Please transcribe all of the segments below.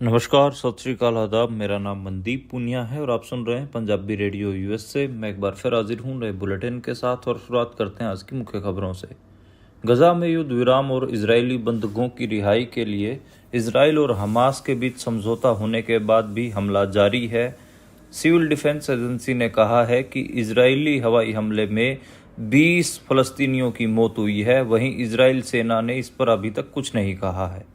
नमस्कार, सत श्री अकाल, आदाब। मेरा नाम मनदीप पुनिया है और आप सुन रहे हैं पंजाबी रेडियो यूएस से। मैं एक बार फिर हाजिर हूँ नए बुलेटिन के साथ और शुरुआत करते हैं आज की मुख्य खबरों से। गजा में युद्ध विराम और इजरायली बंधकों की रिहाई के लिए इजरायल और हमास के बीच समझौता होने के बाद भी हमला जारी है। सिविल डिफेंस एजेंसी ने कहा है कि इजरायली हवाई हमले में 20 फलस्तीनियों की मौत हुई है। वहीं इजरायल सेना ने इस पर अभी तक कुछ नहीं कहा है।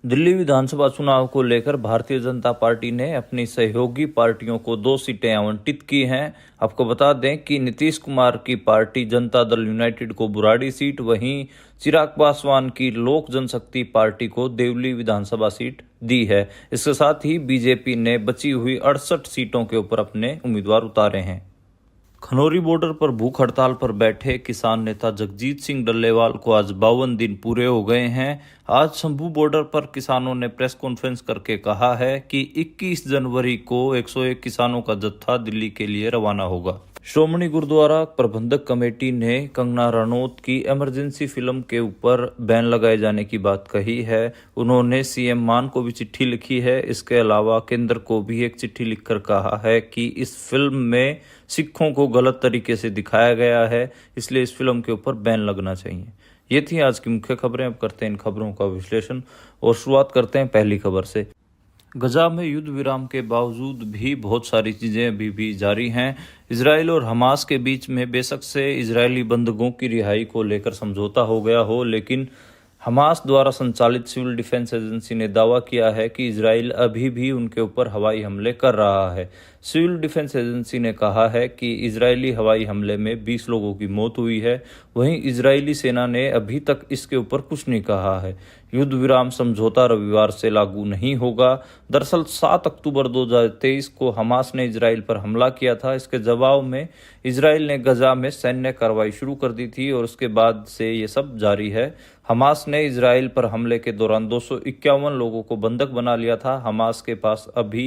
दिल्ली विधानसभा चुनाव को लेकर भारतीय जनता पार्टी ने अपनी सहयोगी पार्टियों को 2 सीटें आवंटित की हैं। आपको बता दें कि नीतीश कुमार की पार्टी जनता दल यूनाइटेड को बुराड़ी सीट, वहीं चिराग पासवान की लोक जनशक्ति पार्टी को देवली विधानसभा सीट दी है। इसके साथ ही बीजेपी ने बची हुई 68 सीटों के ऊपर अपने उम्मीदवार उतारे हैं। खनौरी बॉर्डर पर भूख हड़ताल पर बैठे किसान नेता जगजीत सिंह डल्लेवाल को आज 52 दिन पूरे हो गए हैं। आज शंभू बॉर्डर पर किसानों ने प्रेस कॉन्फ्रेंस करके कहा है कि 21 जनवरी को 101 किसानों का जत्था दिल्ली के लिए रवाना होगा। श्रोमणी गुरुद्वारा प्रबंधक कमेटी ने कंगना रनौत की इमरजेंसी फिल्म के ऊपर बैन लगाए जाने की बात कही है। उन्होंने सीएम मान को भी चिट्ठी लिखी है। इसके अलावा केंद्र को भी एक चिट्ठी लिखकर कहा है कि इस फिल्म में सिखों को गलत तरीके से दिखाया गया है, इसलिए इस फिल्म के ऊपर बैन लगना चाहिए। ये थी आज की मुख्य खबरें। अब करते हैं इन खबरों का विश्लेषण और शुरुआत करते हैं पहली खबर से। गजा में युद्ध विराम के बावजूद भी बहुत सारी चीज़ें अभी भी जारी हैं। इजराइल और हमास के बीच में बेशक से इजरायली बंधकों की रिहाई को लेकर समझौता हो गया हो, लेकिन हमास द्वारा संचालित सिविल डिफेंस एजेंसी ने दावा किया है कि इजराइल अभी भी उनके ऊपर हवाई हमले कर रहा है। सिविल डिफेंस एजेंसी ने कहा है कि इजरायली हवाई हमले में 20 लोगों की मौत हुई है। वहीं इजरायली सेना ने अभी तक इसके ऊपर कुछ नहीं कहा है। युद्ध विराम समझौता रविवार से लागू नहीं होगा। दरअसल 7 अक्टूबर 2023 को हमास ने इजराइल पर हमला किया था। इसके जवाब में इजराइल ने गजा में सैन्य कार्रवाई शुरू कर दी थी और उसके बाद से ये सब जारी है। हमास ने इजराइल पर हमले के दौरान 251 लोगों को बंधक बना लिया था। हमास के पास अभी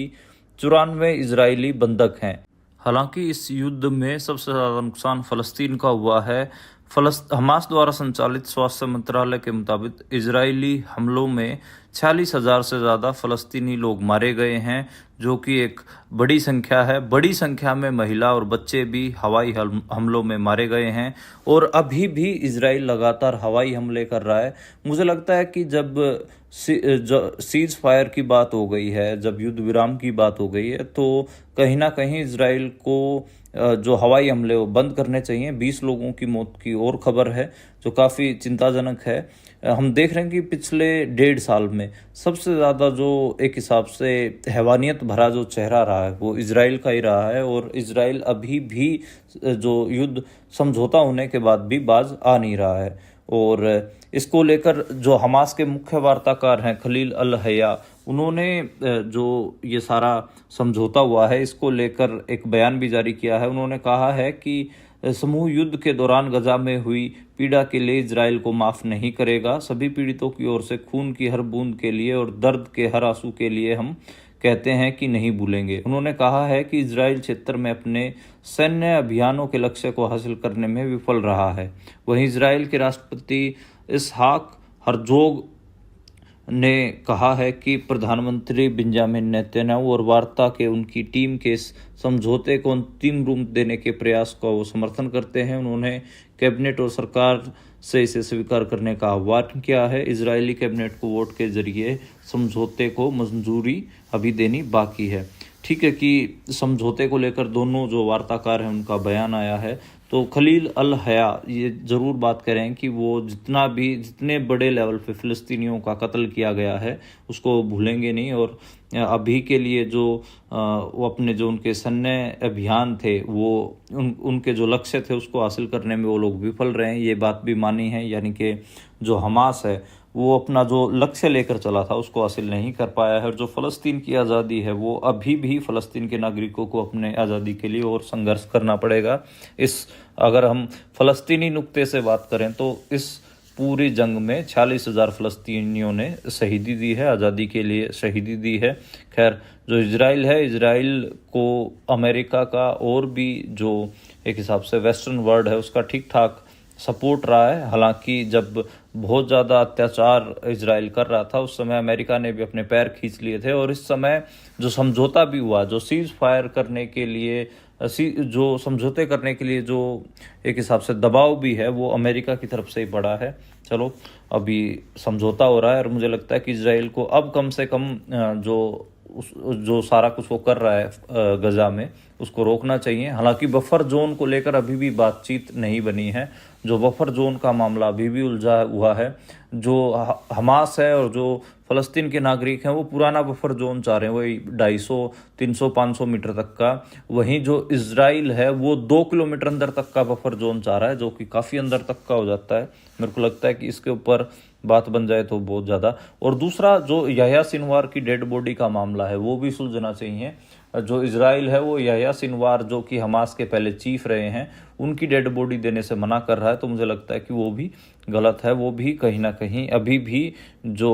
94 इजरायली बंधक हैं। हालांकि इस युद्ध में सबसे ज़्यादा नुकसान फ़लस्तीन का हुआ है। हमास द्वारा संचालित स्वास्थ्य मंत्रालय के मुताबिक इजरायली हमलों में 46,000 से ज़्यादा फ़लस्तीनी लोग मारे गए हैं, जो कि एक बड़ी संख्या है। बड़ी संख्या में महिला और बच्चे भी हवाई हमलों में मारे गए हैं और अभी भी इजराइल लगातार हवाई हमले कर रहा है। मुझे लगता है कि जब सीज फायर की बात हो गई है, जब युद्ध विराम की बात हो गई है, तो कहीं ना कहीं इजराइल को जो हवाई हमले वो बंद करने चाहिए। 20 लोगों की मौत की और खबर है जो काफ़ी चिंताजनक है। हम देख रहे हैं कि पिछले 1.5 साल में सबसे ज़्यादा जो एक हिसाब से हैवानियत भरा जो चेहरा रहा है वो इजराइल का ही रहा है और इजराइल अभी भी जो युद्ध समझौता होने के बाद भी बाज आ नहीं रहा है। और इसको लेकर जो हमास के मुख्य वार्ताकार हैं खलील अल हया, उन्होंने जो ये सारा समझौता हुआ है इसको लेकर एक बयान भी जारी किया है। उन्होंने कहा है कि समूह युद्ध के दौरान गजा में हुई पीड़ा के लिए इजराइल को माफ़ नहीं करेगा। सभी पीड़ितों की ओर से खून की हर बूंद के लिए और दर्द के हर आंसू के लिए हम कहते हैं कि नहीं भूलेंगे। उन्होंने कहा है कि इजराइल क्षेत्र में अपने सैन्य अभियानों के लक्ष्य को हासिल करने में विफल रहा है। वहीं इजराइल के राष्ट्रपति इसहाक हर्जोग ने कहा है कि प्रधानमंत्री बेंजामिन नेतन्याहू और वार्ता के उनकी टीम के इस समझौते को अंतिम रूप देने के प्रयास का वो समर्थन करते हैं। उन्होंने कैबिनेट और सरकार से इसे स्वीकार करने का आह्वान किया है। इजरायली कैबिनेट को वोट के जरिए समझौते को मंजूरी अभी देनी बाकी है। ठीक है कि समझौते को लेकर दोनों जो वार्ताकार हैं उनका बयान आया है, तो खलील अल हया ये ज़रूर बात करें कि वो जितने बड़े लेवल पे फ़िलिस्तीनियों का कत्ल किया गया है उसको भूलेंगे नहीं। और अभी के लिए जो वो अपने जो उनके सैन्य अभियान थे वो उनके जो लक्ष्य थे उसको हासिल करने में वो लोग विफल रहे हैं, ये बात भी मानी है। यानी कि जो हमास है वो अपना जो लक्ष्य लेकर चला था उसको हासिल नहीं कर पाया है। और जो फ़लस्तीन की आज़ादी है वो अभी भी फ़लस्तीन के नागरिकों को अपने आज़ादी के लिए और संघर्ष करना पड़ेगा। अगर हम फ़लस्तीनी नुक्ते से बात करें तो इस पूरी जंग में 46,000 फ़लस्तीनियों ने शहीदी दी है, आज़ादी के लिए शहीदी दी है। खैर, जो इजराइल है, इजराइल को अमेरिका का और भी जो एक हिसाब से वेस्टर्न वर्ल्ड है उसका ठीक ठाक सपोर्ट रहा है। हालांकि जब बहुत ज़्यादा अत्याचार इजराइल कर रहा था उस समय अमेरिका ने भी अपने पैर खींच लिए थे, और इस समय जो समझौता भी हुआ, जो सीज फायर करने के लिए जो समझौते करने के लिए जो एक हिसाब से दबाव भी है, वो अमेरिका की तरफ से ही पड़ा है। चलो अभी समझौता हो रहा है और मुझे लगता है कि इजराइल को अब कम से कम जो सारा कुछ वो कर रहा है गजा में, उसको रोकना चाहिए। हालांकि बफर जोन को लेकर अभी भी बातचीत नहीं बनी है। जो बफर जोन का मामला अभी भी उलझा हुआ है। जो हमास है और जो फ़लस्तीन के नागरिक हैं वो पुराना बफर जोन चाह रहे हैं, वही 250, 300, 500 मीटर तक का। वहीं जो इजराइल है वो 2 किलोमीटर अंदर तक का बफर जोन चाह रहा है, जो कि काफ़ी अंदर तक का हो जाता है। मेरे को लगता है कि इसके ऊपर बात बन जाए तो बहुत ज़्यादा। और दूसरा जो याह्या सिनवार की डेड बॉडी का मामला है वो भी सुलझना चाहिए। जो इजराइल है वो याह्या सिनवार, जो कि हमास के पहले चीफ रहे हैं, उनकी डेड बॉडी देने से मना कर रहा है। तो मुझे लगता है कि वो भी गलत है। वो भी कहीं ना कहीं अभी भी जो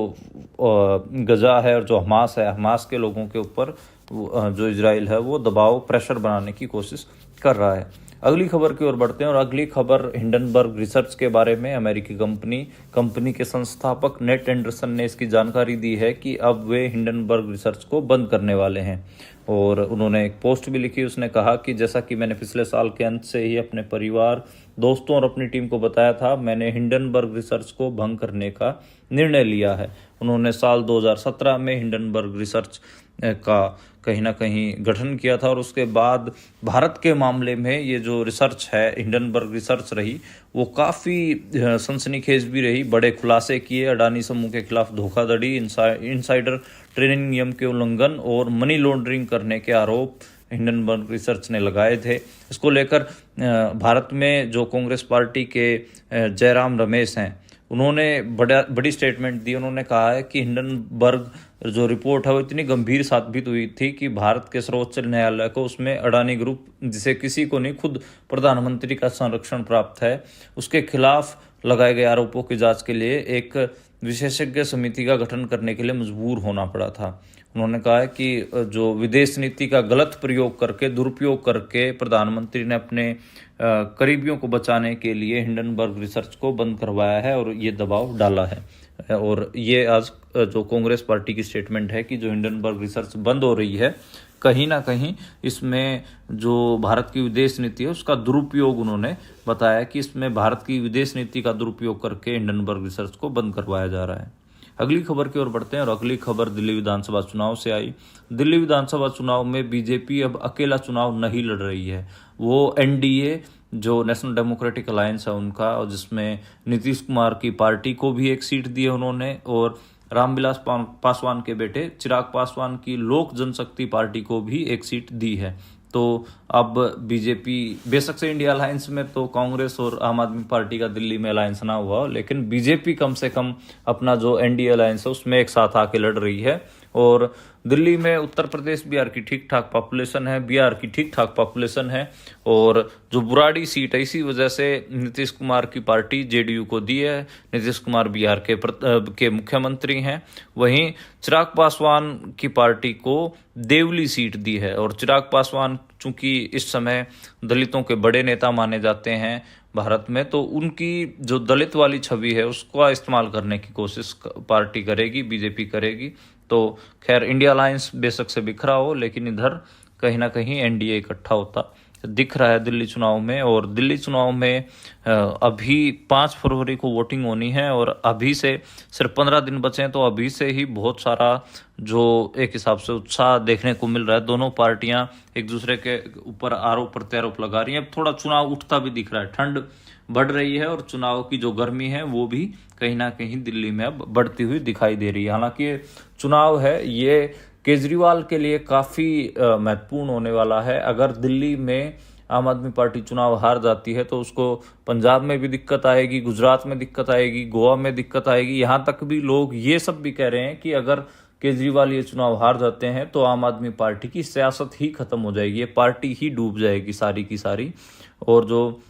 गजा है और जो हमास है, हमास के लोगों के ऊपर जो इजराइल है वो दबाव, प्रेशर बनाने की कोशिश कर रहा है। अगली खबर की ओर बढ़ते हैं, और अगली खबर हिंडनबर्ग रिसर्च के बारे में। अमेरिकी कंपनी के संस्थापक नेट एंडरसन ने इसकी जानकारी दी है कि अब वे हिंडनबर्ग रिसर्च को बंद करने वाले हैं। और उन्होंने एक पोस्ट भी लिखी। उसने कहा कि जैसा कि मैंने पिछले साल के अंत से ही अपने परिवार, दोस्तों और अपनी टीम को बताया था, मैंने हिंडनबर्ग रिसर्च को भंग करने का निर्णय लिया है। उन्होंने साल 2017 में हिंडनबर्ग रिसर्च का कहीं ना कहीं गठन किया था, और उसके बाद भारत के मामले में ये जो रिसर्च है, हिंडनबर्ग रिसर्च रही, वो काफ़ी सनसनीखेज भी रही। बड़े खुलासे किए, अडानी समूह के खिलाफ धोखाधड़ी, इनसाइडर ट्रेडिंग नियम के उल्लंघन और मनी लॉन्ड्रिंग करने के आरोप हिंडनबर्ग रिसर्च ने लगाए थे। इसको लेकर भारत में जो कांग्रेस पार्टी के जयराम रमेश हैं, उन्होंने बड़ी स्टेटमेंट दी। उन्होंने कहा है कि हिंडनबर्ग जो रिपोर्ट है वो इतनी गंभीर साबित हुई थी कि भारत के सर्वोच्च न्यायालय को उसमें अडानी ग्रुप, जिसे किसी को नहीं, खुद प्रधानमंत्री का संरक्षण प्राप्त है, उसके खिलाफ लगाए गए आरोपों की जांच के लिए एक विशेषज्ञ समिति का गठन करने के लिए मजबूर होना पड़ा था। उन्होंने कहा है कि जो विदेश नीति का गलत प्रयोग करके, दुरुपयोग करके प्रधानमंत्री ने अपने करीबियों को बचाने के लिए हिंडनबर्ग रिसर्च को बंद करवाया है और ये दबाव डाला है। और ये आज जो कांग्रेस पार्टी की स्टेटमेंट है कि जो हिंडनबर्ग रिसर्च बंद हो रही है, कहीं ना कहीं इसमें जो भारत की विदेश नीति है उसका दुरुपयोग, उन्होंने बताया कि इसमें भारत की विदेश नीति का दुरुपयोग करके हिंडनबर्ग रिसर्च को बंद करवाया जा रहा है। अगली खबर की ओर बढ़ते हैं, और अगली खबर दिल्ली विधानसभा चुनाव से आई। दिल्ली विधानसभा चुनाव में बीजेपी अब अकेला चुनाव नहीं लड़ रही है। वो एनडीए, जो नेशनल डेमोक्रेटिक अलायंस है उनका, और जिसमें नीतीश कुमार की पार्टी को भी एक सीट दी है उन्होंने, और रामविलास पासवान के बेटे चिराग पासवान की लोक जनशक्ति पार्टी को भी एक सीट दी है। तो अब बीजेपी, बेशक से इंडिया अलायंस में तो कांग्रेस और आम आदमी पार्टी का दिल्ली में अलायंस ना हुआ, लेकिन बीजेपी कम से कम अपना जो एनडीए अलायंस है उसमें एक साथ आके लड़ रही है। और दिल्ली में उत्तर प्रदेश, बिहार की ठीक ठाक पॉपुलेशन है, बिहार की ठीक ठाक पॉपुलेशन है, और जो बुराड़ी सीट है इसी वजह से नीतीश कुमार की पार्टी जेडीयू को दी है। नीतीश कुमार बिहार के मुख्यमंत्री हैं। वहीं चिराग पासवान की पार्टी को देवली सीट दी है, और चिराग पासवान चूंकि इस समय दलितों के बड़े नेता माने जाते हैं भारत में, तो उनकी जो दलित वाली छवि है उसका इस्तेमाल करने की कोशिश पार्टी करेगी, बीजेपी करेगी। तो खैर, इंडिया अलायंस बेशक से बिखरा हो, लेकिन इधर कहीं ना कहीं एनडीए इकट्ठा होता दिख रहा है दिल्ली चुनाव में। और दिल्ली चुनाव में अभी 5 फरवरी को वोटिंग होनी है, और अभी से सिर्फ 15 दिन बचे हैं, तो अभी से ही बहुत सारा जो एक हिसाब से उत्साह देखने को मिल रहा है। दोनों पार्टियां एक दूसरे के ऊपर आरोप प्रत्यारोप लगा रही हैं। अब थोड़ा चुनाव उठता भी दिख रहा है, ठंड बढ़ रही है, और चुनाव की जो गर्मी है वो भी कहीं ना कहीं दिल्ली में अब बढ़ती हुई दिखाई दे रही है। हालांकि चुनाव है ये केजरीवाल के लिए काफ़ी महत्वपूर्ण होने वाला है। अगर दिल्ली में आम आदमी पार्टी चुनाव हार जाती है तो उसको पंजाब में भी दिक्कत आएगी, गुजरात में दिक्कत आएगी, गोवा में दिक्कत आएगी। यहाँ तक भी लोग ये सब भी कह रहे हैं कि अगर केजरीवाल ये चुनाव हार जाते हैं तो आम आदमी पार्टी की सियासत ही खत्म हो जाएगी, ये पार्टी ही डूब जाएगी सारी की सारी। और जो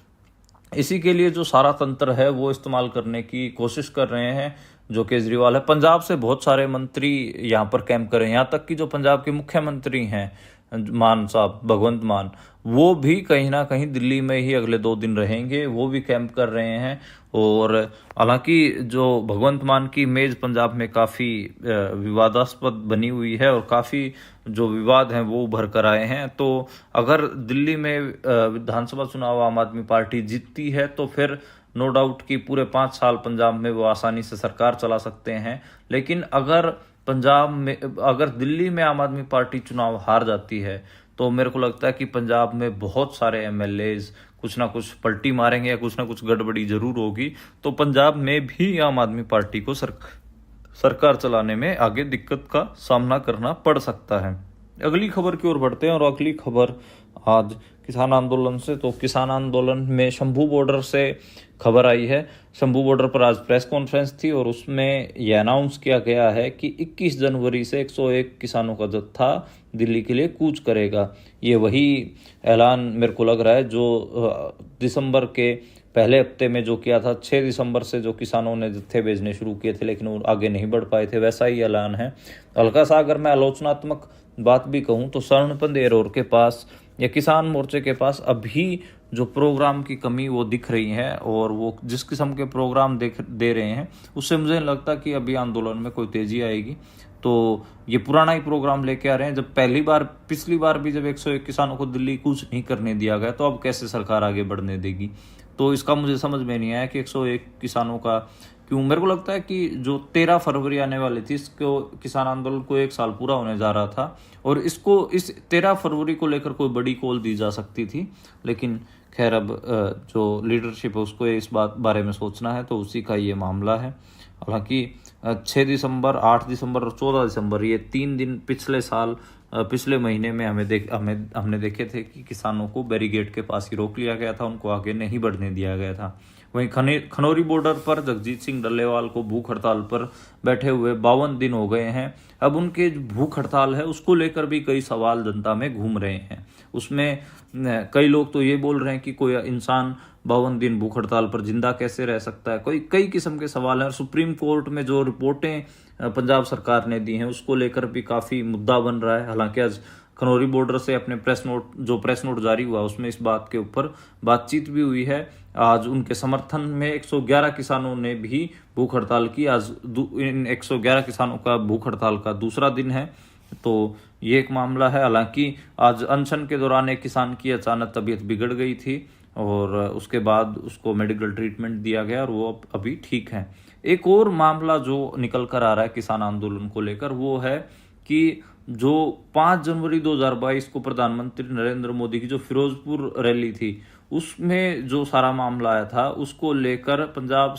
इसी के लिए जो सारा तंत्र है वो इस्तेमाल करने की कोशिश कर रहे हैं जो केजरीवाल है। पंजाब से बहुत सारे मंत्री यहाँ पर कैंप कर रहे हैं, यहाँ तक कि जो पंजाब के मुख्यमंत्री हैं मान साहब, भगवंत मान, वो भी कहीं ना कहीं दिल्ली में ही अगले 2 दिन रहेंगे, वो भी कैंप कर रहे हैं। और हालांकि जो भगवंत मान की इमेज पंजाब में काफ़ी विवादास्पद बनी हुई है और काफ़ी जो विवाद हैं वो उभर कर आए हैं। तो अगर दिल्ली में विधानसभा चुनाव आम आदमी पार्टी जीतती है तो फिर नो डाउट कि पूरे 5 साल पंजाब में वो आसानी से सरकार चला सकते हैं। लेकिन अगर दिल्ली में आम आदमी पार्टी चुनाव हार जाती है तो मेरे को लगता है कि पंजाब में बहुत सारे एमएलएज कुछ ना कुछ पलटी मारेंगे या कुछ ना कुछ गड़बड़ी जरूर होगी। तो पंजाब में भी आम आदमी पार्टी को सरकार चलाने में आगे दिक्कत का सामना करना पड़ सकता है। अगली खबर की ओर बढ़ते हैं और अगली खबर आज किसान आंदोलन से। तो किसान आंदोलन में शंभू बॉर्डर से खबर आई है। शंभू बॉर्डर पर आज प्रेस कॉन्फ्रेंस थी और उसमें यह अनाउंस किया गया है कि 21 जनवरी से 101 किसानों का जत्था दिल्ली के लिए कूच करेगा। ये वही ऐलान मेरे को लग रहा है जो दिसंबर के पहले हफ्ते में जो किया था। 6 दिसंबर से जो किसानों ने जत्थे भेजने शुरू किए थे लेकिन वो आगे नहीं बढ़ पाए थे, वैसा ही ऐलान है। हल्का सा अगर मैं आलोचनात्मक बात भी कहूँ तो शरण एरोर के पास या किसान मोर्चे के पास अभी जो प्रोग्राम की कमी वो दिख रही है और वो जिस किस्म के प्रोग्राम दे रहे हैं उससे मुझे नहीं लगता कि अभी आंदोलन में कोई तेजी आएगी। तो ये पुराना ही प्रोग्राम लेके आ रहे हैं। जब पिछली बार भी जब 101 किसानों को दिल्ली कूच नहीं करने दिया गया तो अब कैसे सरकार आगे बढ़ने देगी। तो इसका मुझे समझ में नहीं आया कि 101 किसानों का क्यों। मेरे को लगता है कि जो 13 फरवरी आने वाली थी, इसको किसान आंदोलन को 1 साल पूरा होने जा रहा था और इस 13 फरवरी को लेकर कोई बड़ी कॉल दी जा सकती थी। लेकिन खैर अब जो लीडरशिप है उसको इस बारे में सोचना है तो उसी का ये मामला है। हालांकि 6 दिसंबर, 8 दिसंबर और 14 दिसंबर ये 3 दिन पिछले महीने में हमने देखे थे कि किसानों को बैरिकेड के पास ही रोक लिया गया था, उनको आगे नहीं बढ़ने दिया गया था। वहीं खनौरी बॉर्डर पर जगजीत सिंह डल्लेवाल को भूख हड़ताल पर बैठे हुए 52 दिन हो गए हैं। अब उनके जो भूख हड़ताल है उसको लेकर भी कई सवाल जनता में घूम रहे हैं। उसमें कई लोग तो ये बोल रहे हैं कि कोई इंसान 52 दिन भूख हड़ताल पर जिंदा कैसे रह सकता है। कई किस्म के सवाल हैं और सुप्रीम कोर्ट में जो रिपोर्टें पंजाब सरकार ने दी हैं उसको लेकर भी काफ़ी मुद्दा बन रहा है। हालांकि आज खनौरी बॉर्डर से अपने प्रेस नोट जारी हुआ उसमें इस बात के ऊपर बातचीत भी हुई है। आज उनके समर्थन में 111 किसानों ने भी भूख हड़ताल की। आज इन 111 किसानों का भूख हड़ताल का दूसरा दिन है। तो ये एक मामला है। हालांकि आज अनशन के दौरान एक किसान की अचानक तबीयत बिगड़ गई थी और उसके बाद उसको मेडिकल ट्रीटमेंट दिया गया और वो अभी ठीक है। एक और मामला जो निकल कर आ रहा है किसान आंदोलन को लेकर वो है कि जो 5 जनवरी 2022 को प्रधानमंत्री नरेंद्र मोदी की जो फिरोजपुर रैली थी उसमें जो सारा मामला आया था उसको लेकर पंजाब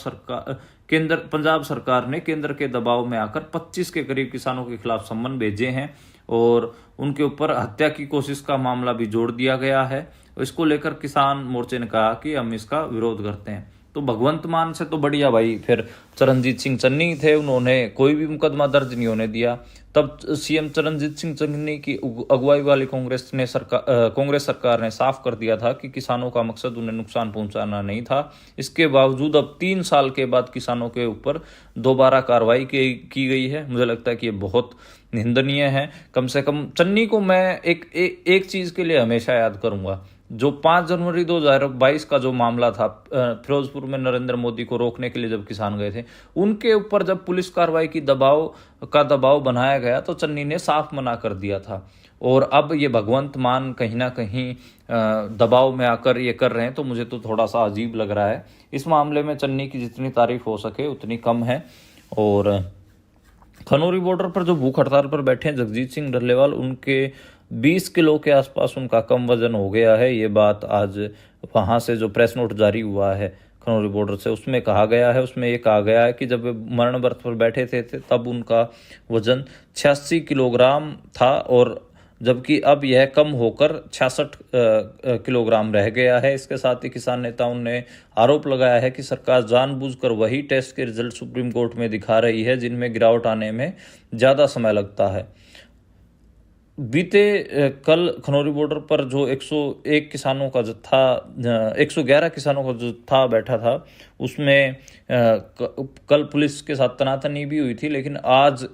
सरकार ने केंद्र के दबाव में आकर 25 के करीब किसानों के खिलाफ सम्मन भेजे हैं और उनके ऊपर हत्या की कोशिश का मामला भी जोड़ दिया गया है। इसको लेकर किसान मोर्चे ने कहा कि हम इसका विरोध करते हैं। तो भगवंत मान से तो बढ़िया भाई फिर चरणजीत सिंह चन्नी थे, उन्होंने कोई भी मुकदमा दर्ज नहीं होने दिया। तब सीएम चरणजीत सिंह चन्नी की अगुवाई वाली कांग्रेस सरकार ने साफ कर दिया था कि किसानों का मकसद उन्हें नुकसान पहुंचाना नहीं था। इसके बावजूद अब 3 साल के बाद किसानों के ऊपर दोबारा कार्रवाई की गई है। मुझे लगता है कि ये बहुत निंदनीय है। कम से कम चन्नी को मैं एक चीज के लिए हमेशा याद करूंगा। जो 5 जनवरी 2022 का जो मामला था फिरोजपुर में नरेंद्र मोदी को रोकने के लिए जब किसान गए थे उनके ऊपर जब पुलिस कार्रवाई की दबाव बनाया गया तो चन्नी ने साफ मना कर दिया था। और अब ये भगवंत मान कहीं ना कहीं दबाव में आकर ये कर रहे हैं तो मुझे तो थोड़ा सा अजीब लग रहा है। इस मामले में चन्नी की जितनी तारीफ हो सके उतनी कम है। और खनौरी बॉर्डर पर जो भूख हड़ताल पर बैठे हैं जगजीत सिंह डल्लेवाल, उनके 20 किलो के आसपास उनका कम वजन हो गया है। ये बात आज वहाँ से जो प्रेस नोट जारी हुआ है खनौरी बॉर्डर से उसमें कहा गया है। उसमें ये कहा गया है कि जब वे मरण बर्थ पर बैठे थे तब उनका वजन 86 किलोग्राम था और जबकि अब यह कम होकर 66 किलोग्राम रह गया है। इसके साथ ही किसान नेताओं ने आरोप लगाया है कि सरकार जानबूझकर वही टेस्ट के रिजल्ट सुप्रीम कोर्ट में दिखा रही है जिनमें गिरावट आने में ज़्यादा समय लगता है। बीते कल खनौरी बॉर्डर पर जो 101 किसानों का जत्था 111 किसानों का जो जत्था बैठा था, उसमें कल पुलिस के साथ तनातनी भी हुई थी, लेकिन आज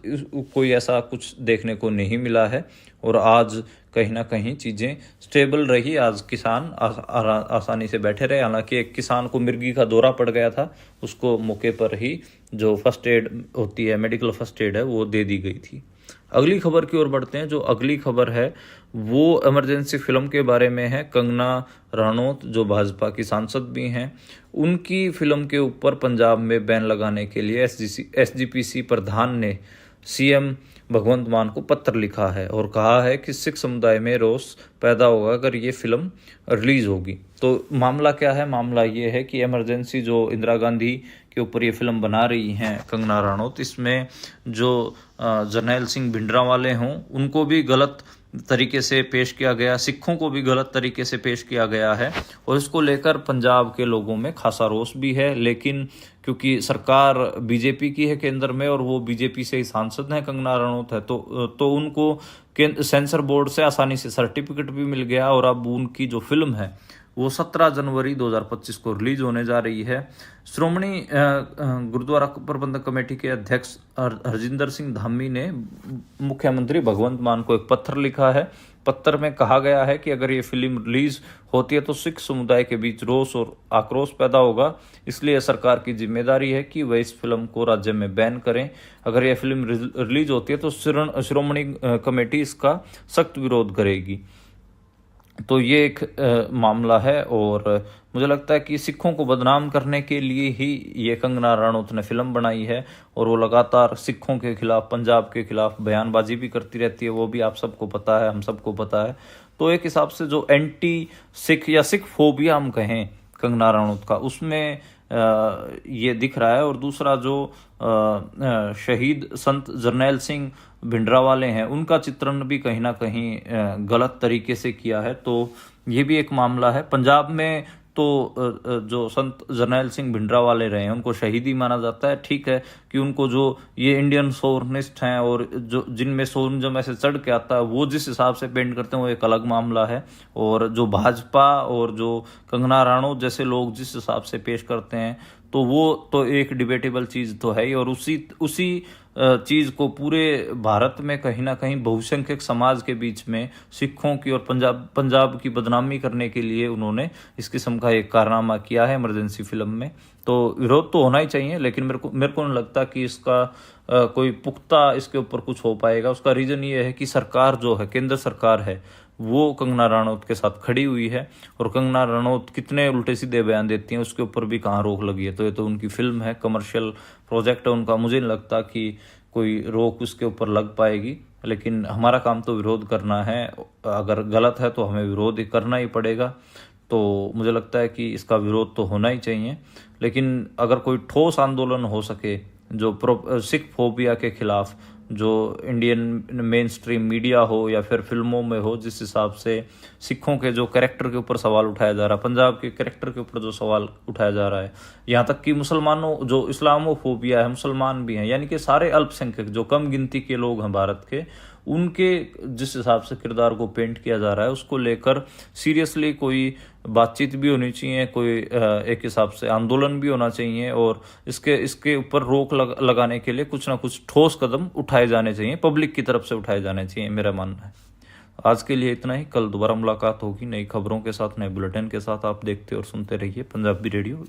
कोई ऐसा कुछ देखने को नहीं मिला है और आज कहीं ना कहीं चीज़ें स्टेबल रही। आज किसान आसानी से बैठे रहे। हालांकि एक किसान को मिर्गी का दौरा पड़ गया था, उसको मौके पर ही जो फर्स्ट एड होती है, मेडिकल फर्स्ट एड है, वो दे दी गई थी। अगली खबर की ओर बढ़ते हैं। जो अगली खबर है वो इमरजेंसी फिल्म के बारे में है। कंगना रनौत जो भाजपा की सांसद भी हैं, उनकी फिल्म के ऊपर पंजाब में बैन लगाने के लिए एसजीपीसी प्रधान ने सीएम भगवंत मान को पत्र लिखा है और कहा है कि सिख समुदाय में रोष पैदा होगा अगर ये फिल्म रिलीज होगी। तो मामला क्या है? मामला ये है कि इमरजेंसी जो इंदिरा गांधी के ऊपर ये फिल्म बना रही हैं कंगना रनौत, इसमें जो जरनैल सिंह भिंडरांवाले हों उनको भी गलत तरीके से पेश किया गया, सिखों को भी गलत तरीके से पेश किया गया है और इसको लेकर पंजाब के लोगों में खासा रोष भी है। लेकिन क्योंकि सरकार बीजेपी की है केंद्र में और वो बीजेपी से ही सांसद हैं कंगना रनौत है, तो उनको सेंसर बोर्ड से आसानी से सर्टिफिकेट भी मिल गया और अब उनकी जो फिल्म है वो 17 जनवरी 2025 को रिलीज होने जा रही है। श्रोमणी गुरुद्वारा प्रबंधक कमेटी के अध्यक्ष हरजिंदर सिंह धामी ने मुख्यमंत्री भगवंत मान को एक पत्र लिखा है। पत्र में कहा गया है कि अगर ये फिल्म रिलीज होती है तो सिख समुदाय के बीच रोष और आक्रोश पैदा होगा, इसलिए सरकार की जिम्मेदारी है कि वह इस फिल्म को राज्य में बैन करें। अगर यह फिल्म रिलीज होती है तो श्रोमणी कमेटी इसका सख्त विरोध करेगी। तो ये एक मामला है और मुझे लगता है कि सिखों को बदनाम करने के लिए ही ये कंगना रनौत ने फिल्म बनाई है और वो लगातार सिखों के खिलाफ, पंजाब के खिलाफ बयानबाजी भी करती रहती है। वो भी आप सबको पता है, हम सबको पता है। तो एक हिसाब से जो एंटी सिख या सिख फोबिया हम कहें कंगना रनौत का, उसमें ये दिख रहा है। और दूसरा जो शहीद संत जरनैल सिंह भिंडरांवाले हैं, उनका चित्रण भी कहीं ना कहीं गलत तरीके से किया है। तो ये भी एक मामला है। पंजाब में तो जो संत जरनैल सिंह भिंडरांवाले रहे हैं उनको शहीद ही माना जाता है। ठीक है कि उनको जो ये इंडियन सोवनिस्ट हैं और जो जिनमें सोवनिज्म ऐसे चढ़ के आता है वो जिस हिसाब से पेंट करते हैं वो एक अलग मामला है। और जो भाजपा और जो कंगना रनौत जैसे लोग जिस हिसाब से पेश करते हैं तो वो तो एक डिबेटेबल चीज़ तो है ही। और उसी चीज़ को पूरे भारत में कहीं ना कहीं बहुसंख्यक समाज के बीच में सिखों की और पंजाब की बदनामी करने के लिए उन्होंने इस किस्म का एक कारनामा किया है इमरजेंसी फिल्म में। तो विरोध तो होना ही चाहिए, लेकिन मेरे को नहीं लगता कि इसका कोई पुख्ता इसके ऊपर कुछ हो पाएगा। उसका रीज़न ये है कि सरकार जो है, केंद्र सरकार है, वो कंगना रनौत के साथ खड़ी हुई है और कंगना रनौत कितने उल्टे सीधे बयान देती हैं उसके ऊपर भी कहाँ रोक लगी है। तो ये तो उनकी फिल्म है, कमर्शियल प्रोजेक्ट है उनका, मुझे नहीं लगता कि कोई रोक उसके ऊपर लग पाएगी। लेकिन हमारा काम तो विरोध करना है, अगर गलत है तो हमें विरोध करना ही पड़ेगा। तो मुझे लगता है कि इसका विरोध तो होना ही चाहिए। लेकिन अगर कोई ठोस आंदोलन हो सके जो सिख फोबिया के खिलाफ, जो इंडियन मेन स्ट्रीम मीडिया हो या फिर फिल्मों में हो, जिस हिसाब से सिखों के जो कैरेक्टर के ऊपर सवाल उठाया जा रहा है, पंजाब के कैरेक्टर के ऊपर जो सवाल उठाया जा रहा है, यहाँ तक कि मुसलमानों जो इस्लामोफोबिया है, मुसलमान भी हैं, यानी कि सारे अल्पसंख्यक जो कम गिनती के लोग हैं भारत के, उनके जिस हिसाब से किरदार को पेंट किया जा रहा है उसको लेकर सीरियसली कोई बातचीत भी होनी चाहिए, कोई एक हिसाब से आंदोलन भी होना चाहिए और इसके ऊपर रोक लगाने के लिए कुछ ना कुछ ठोस कदम उठाए जाने चाहिए, पब्लिक की तरफ से उठाए जाने चाहिए, मेरा मानना है। आज के लिए इतना ही। कल दोबारा मुलाकात होगी नई खबरों के साथ, नए बुलेटिन के साथ। आप देखते और सुनते रहिए पंजाबी रेडियो।